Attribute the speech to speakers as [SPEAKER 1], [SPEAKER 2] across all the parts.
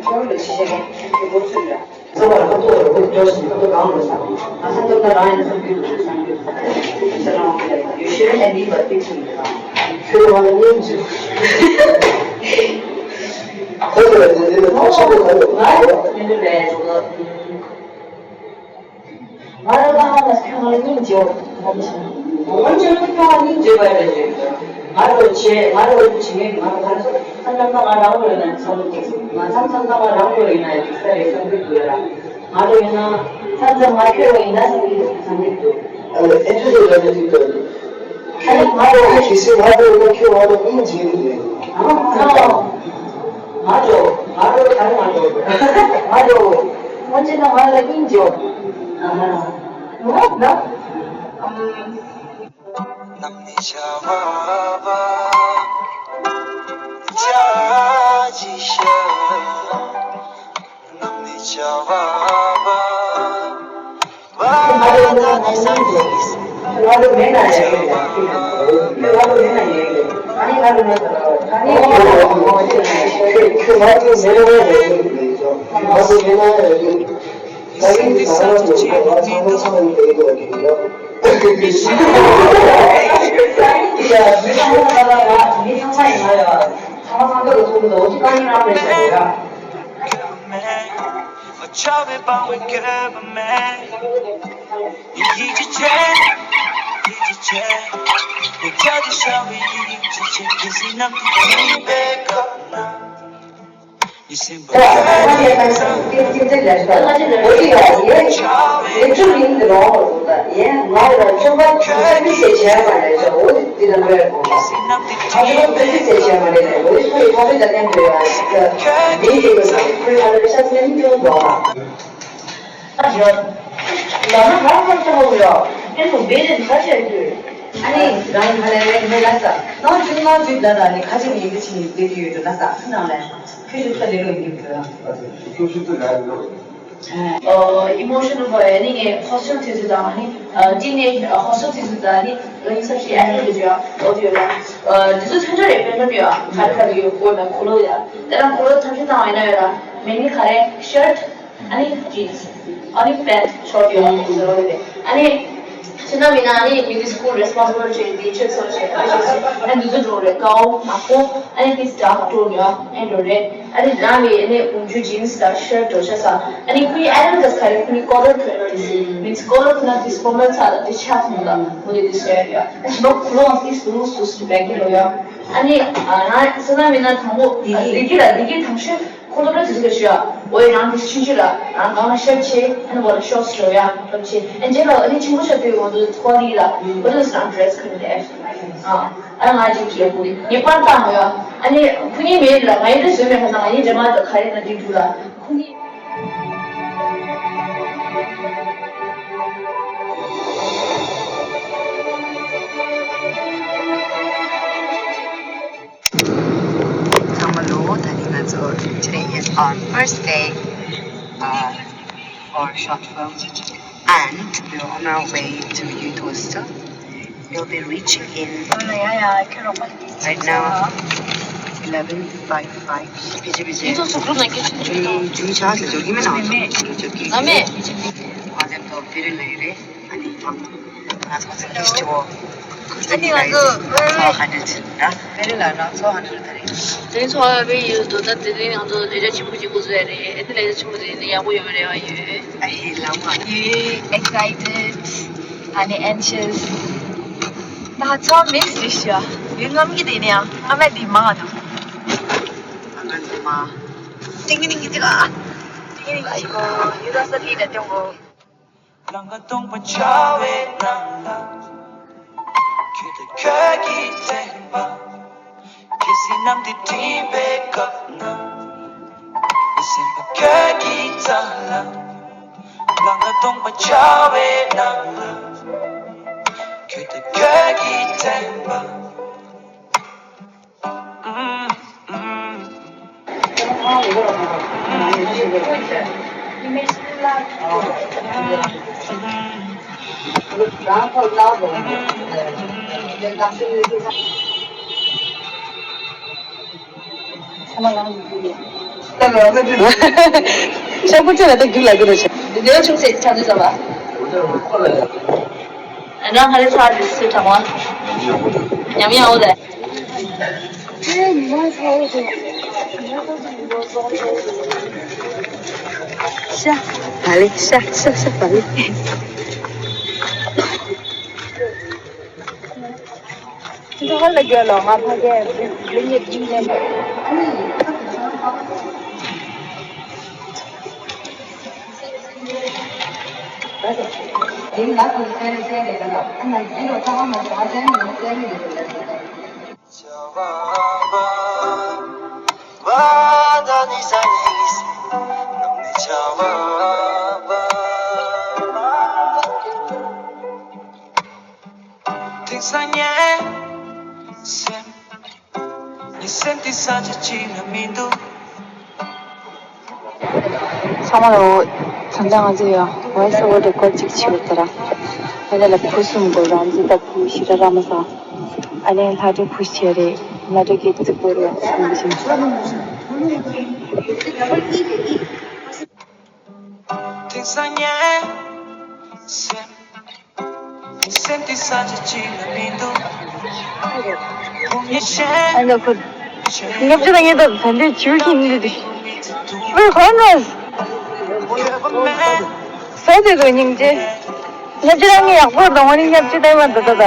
[SPEAKER 1] 겨울에 시작해 못 쓰려. 저걸 또 교수님 또 가운데 사. 아 산도가 라인에서 비를 상대. 저런 게 유시를 해니 버티 줍니다. 그거는 인지. 그래서 이제 다시도 가요. 근데 저거 말을 하면서 평을 인지요. 완전히 평을 인지해야 되지. 말로 지혜 말로 가서 산장방아라고 그러는 선택. 산장방아라고 그러는 빅스타의 선택도라. 말로 인한 산장마표로 인한 선택도. 애초에 저는 아니 말로 기술 말로 키워도 인지해. 말로 다른 말로. 말로 언제나 말로 인지요. 뭐? 나?
[SPEAKER 2] 남이 잡아봐 자지셔 남이 잡아봐 와다 네 삶이
[SPEAKER 1] 와도 맨날 얘기해. 와도 맨날 얘기해. 아니 가면 아니 그 와도 맨날 얘기해죠. 와도 맨날 얘기. 자기 나라도 상상하는 게 이거예요. 야, 맨날 하다가 네 상상이 나요. 상상대로 속에서 어디까지나 하는 거야.
[SPEAKER 2] 어차피 밤을 깨보매 이지체 내 곁에서 이지체 그새 남 뒤집어가
[SPEAKER 1] 좀 힘들어. 얘 나를 정말 비슷해 말이죠. 어디 뛰는 거야? 아주 비슷해 말이네. 우리 소리 거기다 낸 거야. 네 이거 그걸 샷면 힘들어. 나는 다른 사람하고요. 그래서 매일 같이 해줘. 아니, 나는 하려면 났어. 너 정말 좋다니 가지고 얘기치 내 뒤에도 났어. 그나래. 교실도 내려오는 거야.
[SPEAKER 3] 교실도 내려오는
[SPEAKER 1] emotional burning hostility 다니 teenage hostility 다니 인사시 애들이죠. 어디요? 지수 천절에 변변이야. 가르카도 보면 콜로야. 때랑 콜로 탐시 나와이나요라. 맨이 가래 셔츠 아니 jeans 아니 팬츠 셔츠야. 아니 지나미나 아니 in the school responsibility in teacher social and you do it go 맞고 아니 this dark tonya and do it 아니 나미 아니 운주 jeans 다 shirt 도셔서 아니 그 애들도 가려 그 color means color 그나 this formal 사 this hat 뭔가 뭐지 this area 너 그런 this loose to back이로요 아니 나 지나미나 당고 니길 당신 콜로를 드시겠어요. 왜 나한테 신주라? 난 너는 셔츠 하는 거를 쇼스로야. 그렇지. 엔젤로 아니 친구 셔츠 오늘 토리라. 그래서 난 드레스 근데 아랑 아직 기억고. 예쁜 땅이야. 아니 군이 매일라. 매일 쓰면 하나 아니 저마다 가리는 뒤주라. 군이
[SPEAKER 4] So today is our first day for short film and we're on our way to Utosta. We'll be reaching in right now 11:55.
[SPEAKER 5] Utosta 그러면 이렇게
[SPEAKER 4] 주차하세요. 저기면 나오죠. 저기 과제부터 비를 내리래 아니 나서 계시죠.
[SPEAKER 5] 아니 나도
[SPEAKER 4] 하늘진다. 베를라나 서 하늘을 타래.
[SPEAKER 5] 그래서 왜 유도 다 들리는 것도 이제 친구지 고소해. 애들 친구들이 야구 요래요.
[SPEAKER 4] 아이 라마.
[SPEAKER 5] excited 아니 anxious 나 처음 미스리시야. 윤감기 되냐? 아마 디마도.
[SPEAKER 4] 안가지마. 띵기띵기지가.
[SPEAKER 5] 이거 유다서 리다 땡고.
[SPEAKER 2] 랑가동 바차웨 랑라 그대 가기 땡바 그새 남들 뒤배겁나 생각하기 달라 랑가동 바차웨 랑라 그대 가기 땡바
[SPEAKER 4] 첫 번째는 또 길라 그러지.
[SPEAKER 1] 내가 총세 찾으셔봐. 랑还是差是什么？养不养我的？
[SPEAKER 4] 빨리 시작 빨리.
[SPEAKER 1] 저거 레겨로 마파게 링이 띵네.
[SPEAKER 6] 참아로 장당하세요. 와이스워 레코드 찍히고더라. 내가 부수는 걸 안지다 부시라면서 아니 나도 부시래. 나도 기트 보려. 무슨 아니 그 중갑주당에도 반대 지우기 힘들지. 왜 건너스? 서대도 있는지 nhập 양보 동원이 nhập 다다다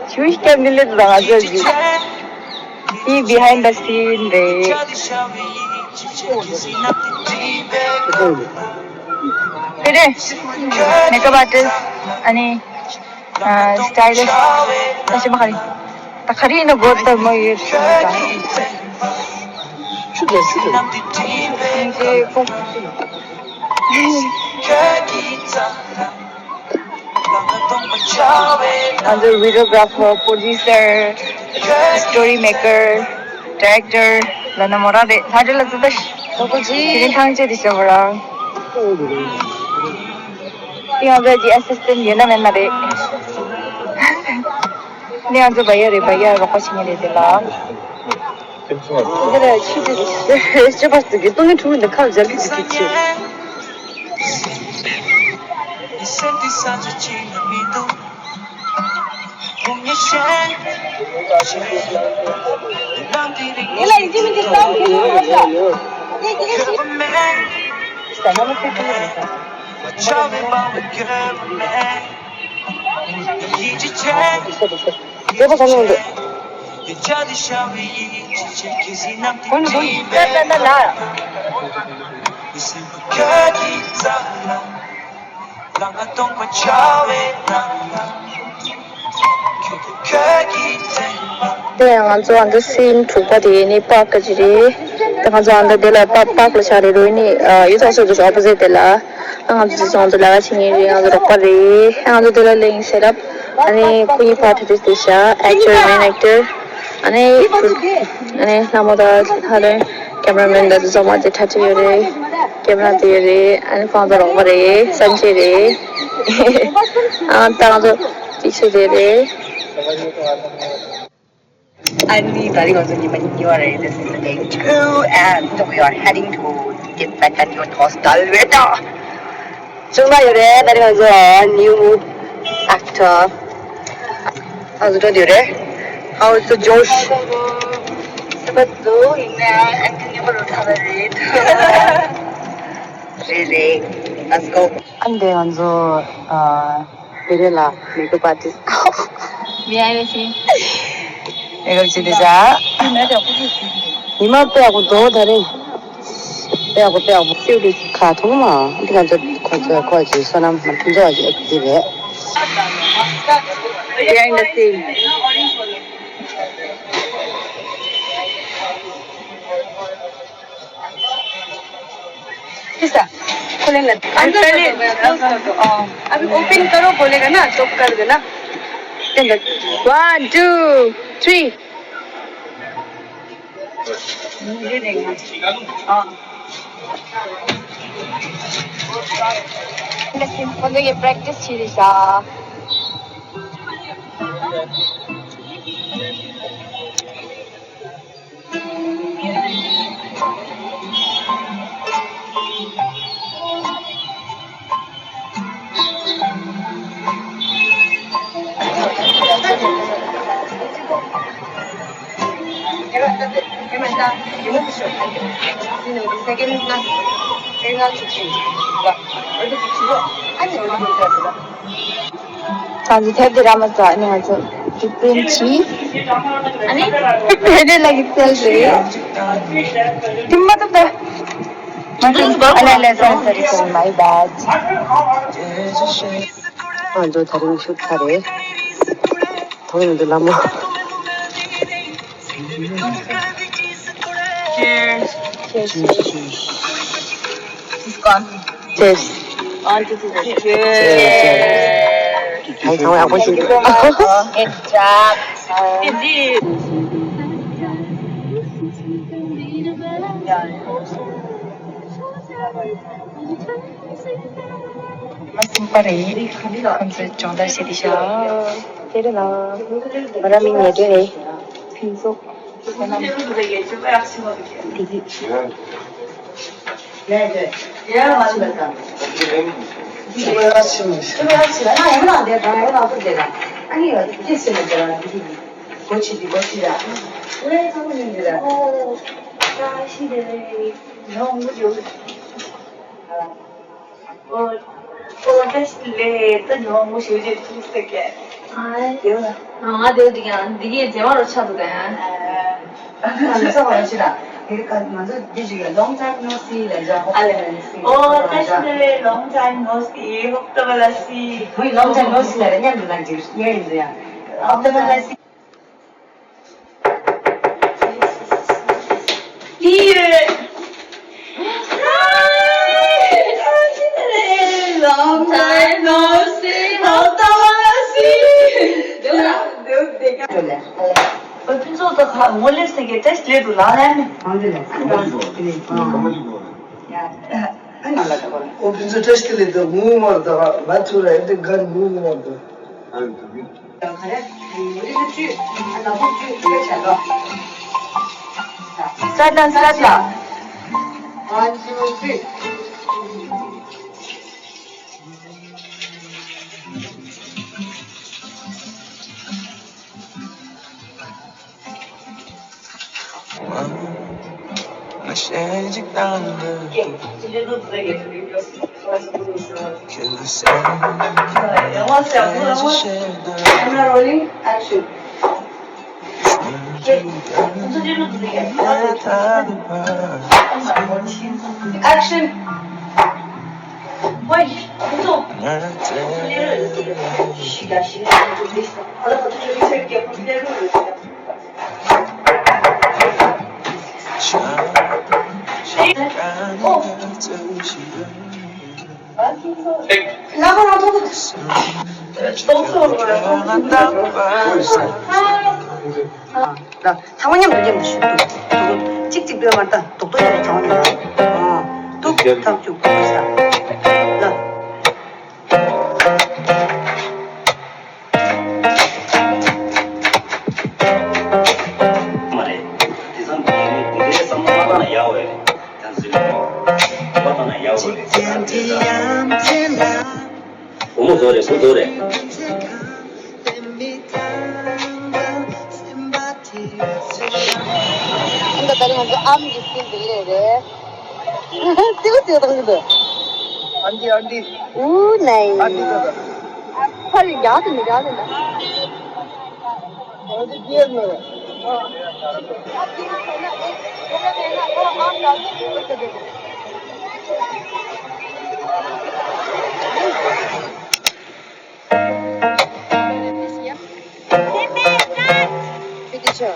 [SPEAKER 6] 지우시게 밀려도 나가지. 이 behind the scene 래. 그래 메이크업 아티스트 아니 스타일리스트 다시 말해. 딱 가리는 것도 뭐 이랬습니다. 이제 꼭 as a videographer, producer, story maker, director, lana mora de thare la tuda kirin thangche disabara yaga ji assistant yena menna de ne anjo bhaiya ro khachine de la 그래 치즈 씹었어. 이게 똥이 좋은데 칼 저기 지키지. 얘라 이제 민지 싸움 계속 하자. 내가 가는데. 오늘 돈 나. 내가 좋아하는 씬 두바디 니 파까지리 내가 좋아하는 데라 파파를 차리로니 유사서도 opposite라 내가 좋아하는 데라 친구들이 내가 빠리 내가 데라 링 셋업 아니 कुई पार्टिसिपेट दिशा actor main actor अनि नामदा थाले क्यामेरामैन द जमा जे थाचे रे क्यामेरा दिए रे अनि फादर ओभर रे संचे रे ता जो पीछे दे रे
[SPEAKER 4] Andy, darling, also you are ready. This is day 2 and we are heading to get back at your hostel later. 정말 요래, darling, also new actor. How's it doing? How is the Josh? But though, and can you it? Really? Let's go.
[SPEAKER 6] 안돼 먼저 베레라 메이크업 아티스트. 미안해 씨. 내가 지내자. 이마 빼하고 너 다른 빼하고 세우리 가 도마. 어디 가서 거지 사람 한 분자하지 집에. Behind the scene. किसा खोलेंगे पहले अभी ओपन करो बोलेगा ना तो कर देना 1 2 3 ये देखना 먼저 이게 practice 시리자
[SPEAKER 4] 이모부 쇼 근데 우리 세계나 죽지 얼굴 죽치고 아니 얼굴 죽치고
[SPEAKER 6] Sanji tepdi ramazda anyazo Jigtel
[SPEAKER 1] 아니?
[SPEAKER 6] Very like itself. Timmatabda. Sorry, my bad.
[SPEAKER 4] 저 다른 슈타래 더위는 너무
[SPEAKER 1] Cheers.
[SPEAKER 6] Cheers.
[SPEAKER 1] On to the
[SPEAKER 4] 잘 상호하고 싶어
[SPEAKER 1] Good job. Indeed.
[SPEAKER 6] Massimpari. Konser Chungdak sedisha. Terena. Maramin yedre. Pinso. Digi.
[SPEAKER 4] 네. 얘가 맞으니까 수고하시면 나 이거 안 돼. 나 이거 안 돼. 아니 이거 됐으면 되잖아. 고치다. 왜 사모님들아? 사실은 너무 좋아. testle 또 너무 쉬우지 죽었게.
[SPEAKER 1] 내가 네게 대화로 쳐도 돼.
[SPEAKER 4] 그래서 말이다. 그러니까 먼저 뒤지게 long time no see 라자.
[SPEAKER 1] testle long time no see. Hope to will see.
[SPEAKER 4] 거의 long time no see 라냐 누나 지금 얘인데야. hope to will see.
[SPEAKER 1] Long time no see. Hope to will see. 내가
[SPEAKER 4] 그래.
[SPEAKER 1] 핀소도 원래스게 테스트를 나는
[SPEAKER 4] 안 되네. 야. 아니 말라고.
[SPEAKER 3] O pinso testile the move marda matura the gun move marda.
[SPEAKER 4] 그래? 우리는 쭉 하나 쭉 그렇잖아.
[SPEAKER 6] Start.
[SPEAKER 4] 1, 2, 3.
[SPEAKER 2] 마시지 않는
[SPEAKER 1] 진료도 되게
[SPEAKER 4] Camera rolling, action. Action.
[SPEAKER 1] Wait, 또
[SPEAKER 4] 시가 좀 있어. 하나부터 좀 있을게. 그대로 나 상원님 문제 무슨 또 찍찍 비어말다 독도전에 정원이 또 다음 주 보시다 나
[SPEAKER 7] 말해 대선 이게 선거가 야외 단순히 뭐가 야외 어머 저래
[SPEAKER 6] Anda tadi ngomong am gitu deh. Tiba-tiba gitu.
[SPEAKER 3] Andi.
[SPEAKER 6] Naik.
[SPEAKER 3] Andi da.
[SPEAKER 6] Hadi yadım.
[SPEAKER 3] Andi diye mi?
[SPEAKER 6] Video.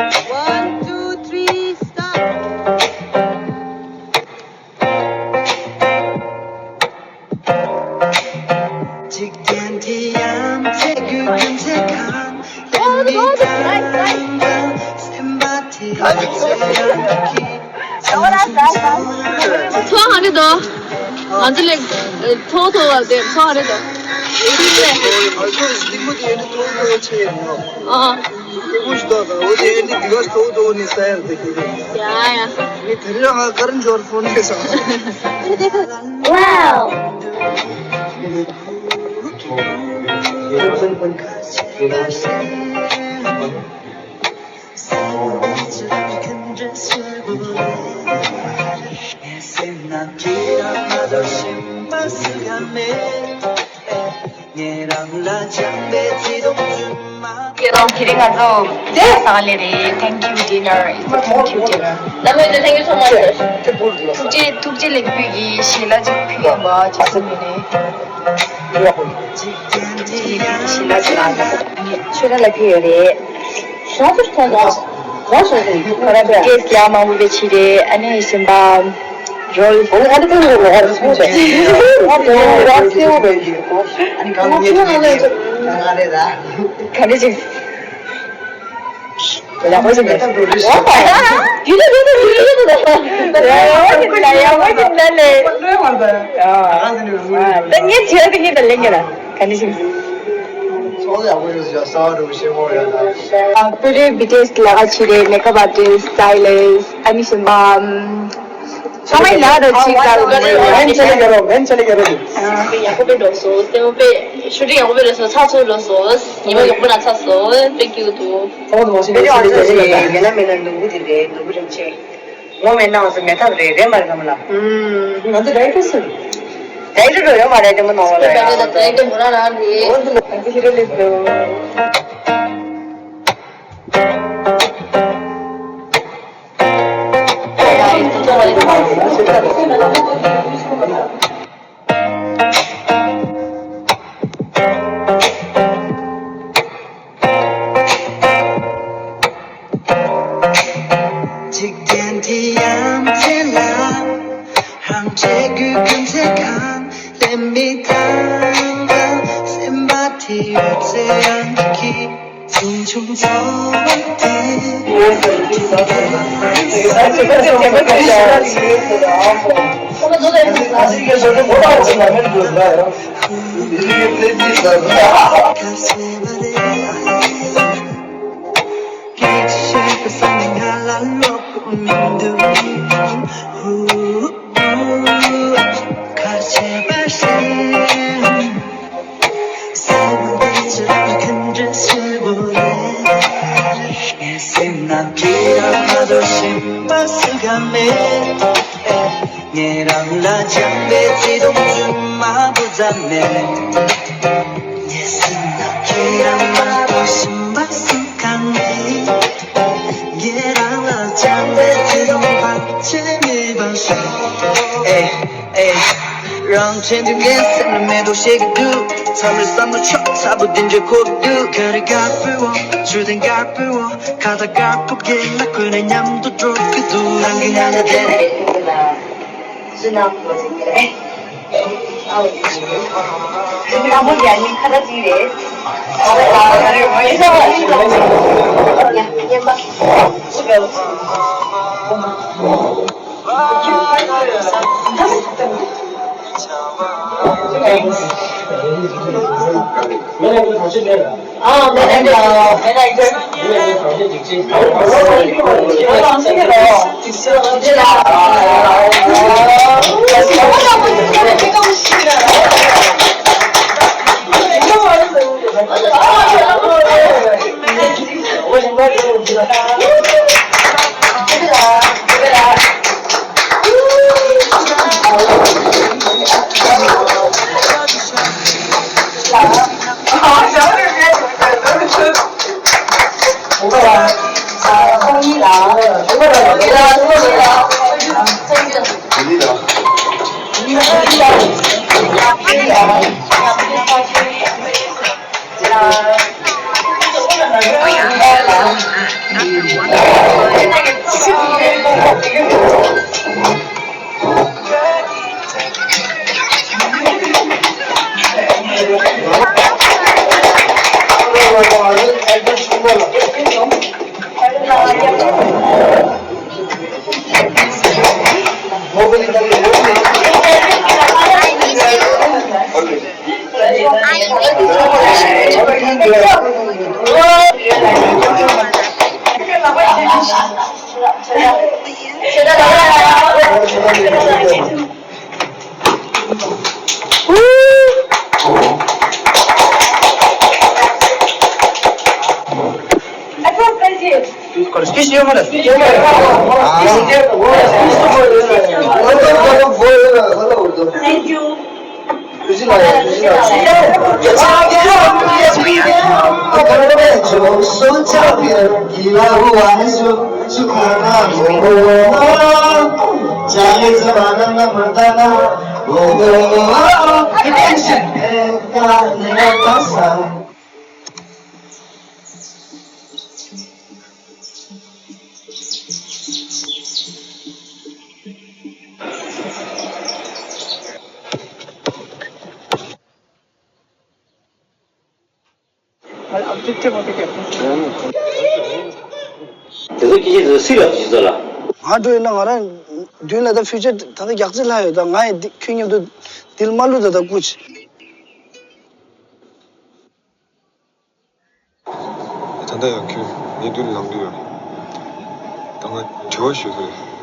[SPEAKER 6] 1, 2, 3, stop.
[SPEAKER 5] 소화하래 더. 완전 토토가 돼. 소화하래 더. 야야.
[SPEAKER 6] Wow.
[SPEAKER 4] Kita kidding aja. Salary, thank you dinner. It's a thank you dinner.
[SPEAKER 1] 남의 생일 선물을.
[SPEAKER 4] tukje lekpigi shila jikpi ba jasmine. shila jana. Shila lekpi yore.
[SPEAKER 1] Şarkı tutanlar. Nasıl oluyor? Karabiber.
[SPEAKER 4] Kes lama ube chire ane simba roll.
[SPEAKER 3] 오늘 하루 종일 먹어야 진짜. 라스요 베이지. 아니 강에 강아래다.
[SPEAKER 4] 가리지.
[SPEAKER 3] 그냥 벌써 메타 프로듀서.
[SPEAKER 4] Tanya dia tinggi dalam ni lah, kan di sini.
[SPEAKER 3] 서울에 아버지가 싸우고 싶어요.
[SPEAKER 6] Today BTS laga chire makeup artist, stylist, ani simba samai lada Jigtel.
[SPEAKER 3] 맨 처리 결혼.
[SPEAKER 1] 야구배 넣었어. 때문에 슈팅 야구배 넣어서 차수 넣었어. 이번 욕보다 찼어. 뺏기고도.
[SPEAKER 3] 서울도 멋있는
[SPEAKER 4] Jadi orang
[SPEAKER 3] 소리
[SPEAKER 4] tu
[SPEAKER 3] 들리다.
[SPEAKER 4] mana nunggu dia, nunggu dia. Mau mana orang meta dia mana kamala.
[SPEAKER 3] 나도 라이프스.
[SPEAKER 4] Dari tu dia mana dia mana orang.
[SPEAKER 1] 뺏기다 뺏기 뭐라 나는데.
[SPEAKER 4] Nanti hero itu.
[SPEAKER 2] 직된 디암텔라 함재그 금색한 렘미탄가 셈바티 없애안기 중중서원대
[SPEAKER 1] 그러면 너네
[SPEAKER 3] 나중에 저는 뭐 하지 말면 좋은가요? 이게 팬티잖아.
[SPEAKER 2] Shape something I love window. 가르쳐 세븐데이처럼 큰 드레스를 보내 생각이라 신바스가 매 얘랑 라장배 뒤동주마 보자매 생각이라 마도 신바스가 매 얘랑 라장배 뒤동박채미 봐서让全球颜色的美都写个读他们三个唱差不定着过读可你该被我注定该被我看他该不给那可能냠도 줘 그读让给那个的
[SPEAKER 4] Kamu jadi kada sih
[SPEAKER 7] 매니저 당신 내라.
[SPEAKER 1] 아, 매니저.
[SPEAKER 7] 매니저 당신 직진.
[SPEAKER 3] Excuse you.
[SPEAKER 1] Thank you.
[SPEAKER 7] 계속 기계에서 수리가 주시더라.
[SPEAKER 3] 아도 나가란 뒤에다 퓨처 다들 약질하여 다 나의 킹님도 딜말로다 굳이
[SPEAKER 8] 단단히 그 미들이 남들이 당한 저시에서